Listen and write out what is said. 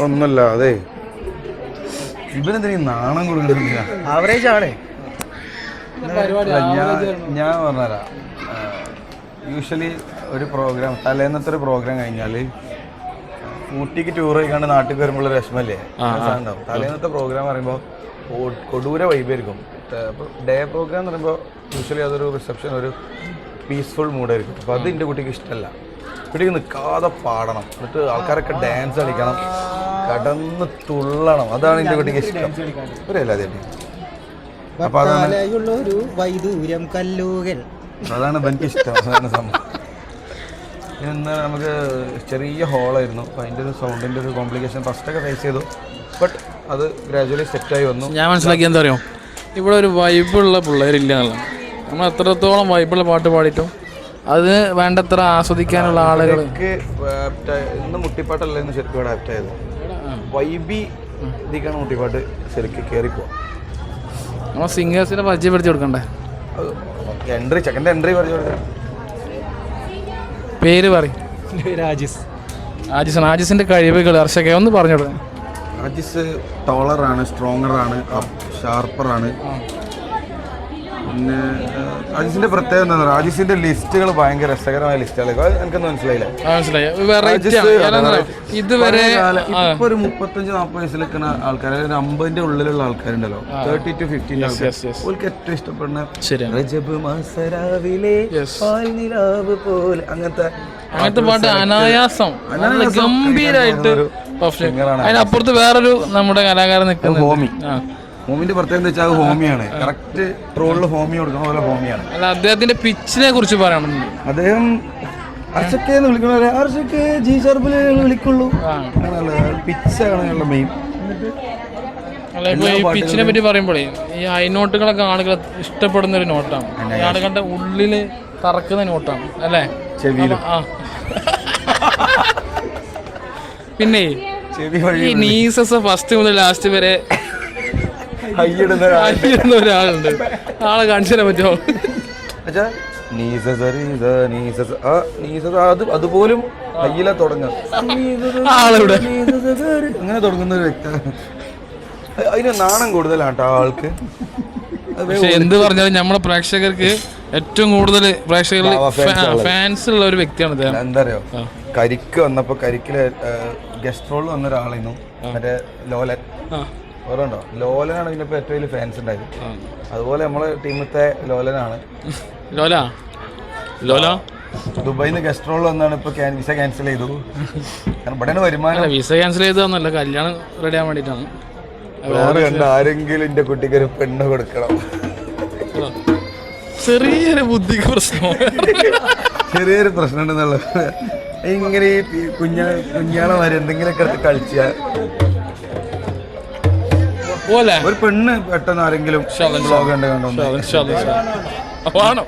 ഒന്നുമില്ല അതെ ഇവനെന്തിനാ നാണം കൊടുക്കുന്നില്ല ആവറേജ് ആണ് ഞാൻ പറഞ്ഞുതരാം യൂഷ്വലി ഒരു പ്രോഗ്രാം തലേന്നത്തെ ഒരു പ്രോഗ്രാം കഴിഞ്ഞാൽ ഊട്ടിക്ക് ടൂർ പോയിക്കാണ്ട് നാട്ടിൽ വരുമ്പോൾ ഒരു വിഷമല്ലേ ഉണ്ടാവും തലേന്നത്തെ പ്രോഗ്രാം പറയുമ്പോൾ കൊടൂര വൈബായിരിക്കും അപ്പോൾ ഡേ പ്രോഗ്രാം എന്ന് പറയുമ്പോൾ യൂഷ്വലി അതൊരു റിസപ്ഷൻ ഒരു പീസ്ഫുൾ മൂഡായിരിക്കും അപ്പോൾ അത് എൻ്റെ കുട്ടിക്ക് ഇഷ്ടമല്ല കുട്ടിക്ക് നിൽക്കാതെ പാടണം എന്നിട്ട് ആൾക്കാരൊക്കെ ഡാൻസ് കളിക്കണം കടന്ന് തുള്ളണം അതാണ് എൻ്റെ കുട്ടിക്ക് ഇഷ്ടം അറിയില്ല അതെ അപ്പോൾ അതാണ് എനിക്ക് ഇഷ്ടം അതാണ് സംഭവം ഇന്ന് നമുക്ക് ചെറിയ ഹോളായിരുന്നു അപ്പോൾ അതിൻ്റെ ഒരു സൗണ്ടിൻ്റെ ഒരു കോംപ്ലിക്കേഷൻ ഫസ്റ്റൊക്കെ ഫേസ് ചെയ്തു ബട്ട് അത് ഗ്രാജുവലി സെറ്റായി വന്നു. ഞാൻ മനസ്സിലാക്കി എന്താ അറിയോ ഇവിടെ ഒരു വൈബുള്ള പിള്ളേരില്ല എന്നുള്ളത് നമ്മൾ എത്രത്തോളം വൈബുള്ള പാട്ട് പാടിയിട്ടും അത് വേണ്ടത്ര ആസ്വദിക്കാനുള്ള ആളുകൾക്ക് ഇന്ന് മുട്ടിപ്പാട്ടല്ലായിരുന്നു ശരിക്കും ഇവിടെ ആപ്റ്റായത് വൈബി ഇതിക്കാണ് മുട്ടിപ്പാട്ട് ശരിക്കും കയറിപ്പോവാം നമ്മൾ സിംഗേഴ്സിനെ പരിചയപ്പെടുത്തി കൊടുക്കണ്ടേ എൻട്രി ചെക്കൻ്റെ എൻട്രി പറഞ്ഞു കൊടുക്കാം പേര് പറയും ആജിസിന്റെ കഴിവുകൾ ഹർഷക ഒന്ന് പറഞ്ഞു കൊടുക്കാം. ആജിസ് ടോളറാണ് സ്ട്രോങ്ങറാണ് ഷാർപ്പറാണ് പിന്നെ ആജിസിന്റെ പ്രത്യേകത എന്താ പറയുക ആജിസിന്റെ ലിസ്റ്റുകൾ ഭയങ്കര രസകരമായ ലിസ്റ്റുകളൊക്കെ എനിക്കൊന്നും മനസ്സിലായില്ല ഇതുവരെ ഇപ്പൊ ഒരു 35-40 വയസ്സിൽ നിൽക്കുന്ന ആൾക്കാർ ഒരു 50ന്റെ ഉള്ളിലുള്ള ആൾക്കാരുണ്ടല്ലോ 30 to 50 അവർക്ക് ഏറ്റവും ഇഷ്ടപ്പെടുന്ന അങ്ങനത്തെ പാട്ട് അനായാസം ഗംഭീരായിട്ട് അതിനപ്പുറത്ത് വേറൊരു നമ്മുടെ കലാകാരൻ നിൽക്കുന്നത് ഹോമി ഹോമിന്റെ പ്രത്യേകത വെച്ചാൽ ഹോമിയാണ് കറക്റ്റ് ട്രോളിൽ ഹോമി കൊടുക്കുന്ന പോലെ ഹോമിയാണ്. അല്ല അദ്ദേഹത്തിന്റെ പിച്ചിനെ കുറിച്ച് പറയണം. അദ്ദേഹം അർഷക്കെന്ന് വിളിക്കണ അർഷക്ക് ജി ഷർപ്പിൽ വിളിക്കുള്ളൂ അങ്ങനെയുള്ള പിച്ചാണ് മെയിൻ. ഈ പിച്ചിനെ പറ്റി പറയുമ്പോഴേ ഈ ഹൈ നോട്ടുകളൊക്കെ ആളുകൾ ഇഷ്ടപ്പെടുന്ന ഒരു നോട്ടാണ്. ആളുകളുടെ ഉള്ളില് തറക്കുന്ന നോട്ടാണ് അല്ലേ ചെവിയിൽ. പിന്നെ ഈ നീസസ് ഫസ്റ്റ് മുതൽ ലാസ്റ്റ് വരെ ഒരാളുണ്ട്. ആളെ കാണിച്ചു തരാൻ പറ്റുമോ? അതുപോലും കയ്യില തുടങ്ങാം ആളിവിടെ അങ്ങനെ തുടങ്ങുന്ന ഒരു വ്യക്തി. അതിന് നാണം കൂടുതലാട്ടോ ആൾക്ക്. പക്ഷെ എന്ത് പറഞ്ഞാലും നമ്മളെ പ്രേക്ഷകർക്ക് ഏറ്റവും കൂടുതൽ പ്രേക്ഷകരിൽ ഫാൻസ് ഉള്ള ഒരു വ്യക്തിയാണ് അദ്ദേഹം. എന്താ അറിയോ കരിക്ക് വന്നപ്പോ കരിക്കില് ഗസ്റ്റ് റോളിൽ വന്ന ഒരാളായിരുന്നു മറ്റേ ലോലൻ. ഓർമ്മയുണ്ടോ? ലോലനാണ് ഇതിനിപ്പോൾ ഏറ്റവും വലിയ ഫാൻസ് ഉണ്ടായത്. അതുപോലെ നമ്മളെ ടീമത്തെ ലോലനാണ്. ദുബായിൽ നിന്ന് ഗസ്റ്റ് റോൾ വന്നാണ് ഇപ്പൊ വിസ ക്യാൻസൽ ചെയ്തു. കാരണം ഇവിടെ വരുമാനം. വിസ ക്യാൻസൽ ചെയ്തതൊന്നുമല്ല, കല്യാണം റെഡി ആവാൻ വേണ്ടിയിട്ടാണ്. കണ്ട ആരെങ്കിലും എന്റെ കുട്ടിക്ക് ഒരു പെണ്ണ് കൊടുക്കണം. ചെറിയൊരു ബുദ്ധിക്ക് പ്രശ്നം, ചെറിയൊരു പ്രശ്നം ഉണ്ടെന്നുള്ളത്. ഇങ്ങനെ ഈ കുഞ്ഞാളമാര് എന്തെങ്കിലുമൊക്കെ എടുത്ത് കളിച്ചാൽ ഒരു പെണ്ണ് പെട്ടെന്ന് ആരെങ്കിലും വേണം.